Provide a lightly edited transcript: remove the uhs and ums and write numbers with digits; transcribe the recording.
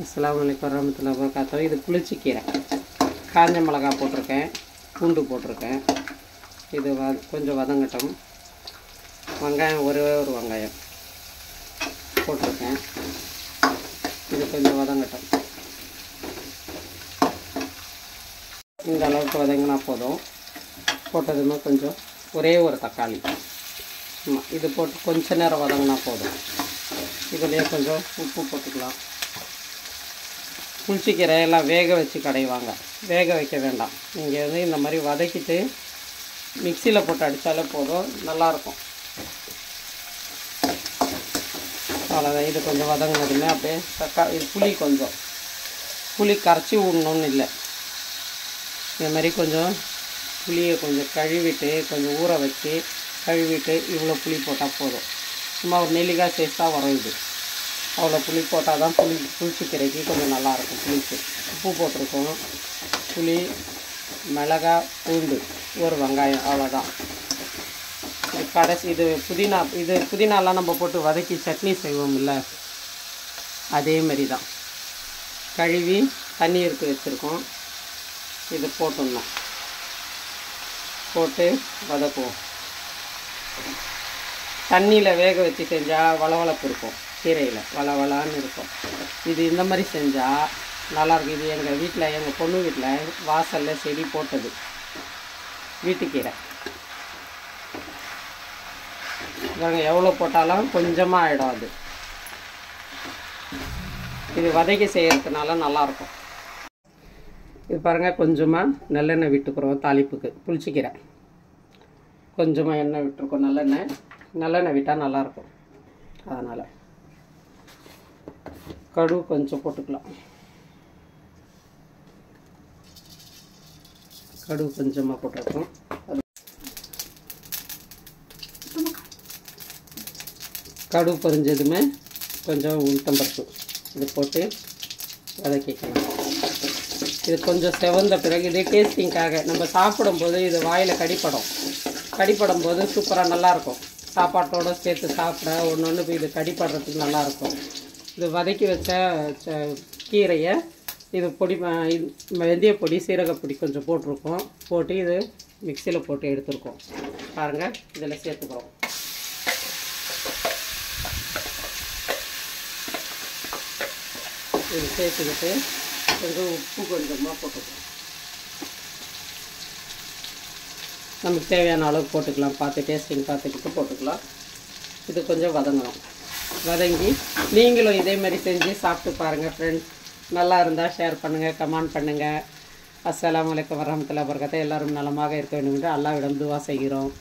அஸ்ஸலாமு அலைக்கும் வரஹ்மத்துல்லாஹி வபரகாத்துஹு. இது புளிச்சக்கீரை, காஞ்ச மிளகா போட்டிருக்கேன், பூண்டு போட்டிருக்கேன். இது கொஞ்சம் வதங்கட்டும். வெங்காயம் ஒரே ஒரு வெங்காயம் போட்டிருக்கேன். இது கொஞ்சம் வதங்கட்டும். இந்த அளவுக்கு வதங்கினா போதும். போட்டதுமே கொஞ்சம் ஒரே ஒரு தக்காளி, இது போட்டு கொஞ்ச நேரம் வதங்கினா போதும். இதுலேயே கொஞ்சம் உப்பு போட்டுக்கலாம். புளிச்சக்கீரை எல்லாம் வேக வச்சு கடைவாங்க, வேக வைக்க வேண்டாம். நீங்கள் வந்து இந்த மாதிரி வதக்கிட்டு மிக்சியில் போட்டு அடித்தாலே போதும், நல்லாயிருக்கும். அவ்வளோதான். இது கொஞ்சம் வதங்கினதுமே அப்படியே இது புளி கரைச்சி விடணுன்னு இல்லை. இந்த மாதிரி கொஞ்சம் புளியை கொஞ்சம் கழுவிட்டு கொஞ்சம் ஊற வச்சு கழுவிட்டு இவ்வளோ புளி போட்டால் போதும். சும்மா ஒரு நெல்லிக்காய் சைஸ் தான் வரும் இது. அவ்வளோ புளி போட்டால் தான் புளிச்சக்கீரைக்கு கொஞ்சம் நல்லாயிருக்கும். புளிப்பு உப்பு போட்டிருக்கோம், புளி, மிளகாய், பூண்டு, ஒரு வெங்காயம், அவ்வளோதான். இது கடைசி இது புதினாலாம் நம்ம போட்டு வதக்கி சட்னி செய்வோம் இல்லை, அதேமாரி தான். கழுவி தண்ணி எடுத்து வச்சுருக்கோம். இது போட்டுடணும், போட்டு வதக்குவோம். தண்ணியில் வேக வச்சு செஞ்சால் வளவளப்பு இருக்கும், கீரையில் வளவளான்னு இருக்கும். இது இந்த மாதிரி செஞ்சால் நல்லாயிருக்கும். இது எங்கள் வீட்டில், எங்கள் பொண்ணு வீட்டில் வாசலில் செடி போட்டது வீட்டுக்கீரை. பாருங்கள், எவ்வளோ போட்டாலும் கொஞ்சமாக ஆகிடும் அது. இது வதக்கி செய்கிறதுனால நல்லாயிருக்கும். இது பாருங்கள், கொஞ்சமாக நல்லெண்ணெய் விட்டுக்கிறோம் தாளிப்புக்கு. புளிச்சக்கீரை கொஞ்சமாக எண்ணெய் விட்டுருக்கோம், நல்லெண்ணெய் விட்டால் நல்லாயிருக்கும். அதனால் கடுகு கொஞ்சம் போட்டுக்கலாம். கடுகு கொஞ்சமாக போட்டிருக்கோம். கடுகு பொரிஞ்சதுமே கொஞ்சம் உளுத்தம்பருப்பு இது போட்டு வதக்கிக்கலாம். இது கொஞ்சம் செவந்த பிறகு இது டேஸ்டிங்காக நம்ம சாப்பிடும்போது இது வாயில் கடிப்படும் போது சூப்பராக நல்லாயிருக்கும். சாப்பாட்டோடு சேர்த்து சாப்பிட ஒன்று இது கடிப்படுறதுக்கு நல்லாயிருக்கும். இது வதக்கி வச்ச கீரையை இது பொடி, வெந்தய பொடி, சீரகப்பொடி கொஞ்சம் போட்டிருக்கோம். போட்டு இது மிக்சியில் போட்டு எடுத்துருக்கோம். பாருங்கள், இதில் சேர்த்துக்கிறோம். இது சேர்த்துக்கிட்டு கொஞ்சம் உப்பு கொஞ்சமாக போட்டுக்கலாம். நமக்கு தேவையான அளவு போட்டுக்கலாம், பார்த்து டேஸ்டிங் பார்த்துக்கிட்டு போட்டுக்கலாம். இது கொஞ்சம் வதங்கணும். வதங்கி நீங்களும் இதேமாதிரி செஞ்சு சாப்பிட்டு பாருங்கள் ஃப்ரெண்ட்ஸ். நல்லா இருந்தால் ஷேர் பண்ணுங்கள், கமெண்ட் பண்ணுங்கள். அஸ்ஸலாமு அலைக்கும் வரஹ்மத்துல்லாஹி வபரகாத்துஹு. எல்லோரும் நலமாக இருக்க வேண்டும் என்று அல்லாஹ்விடம் துவா செய்கிறோம்.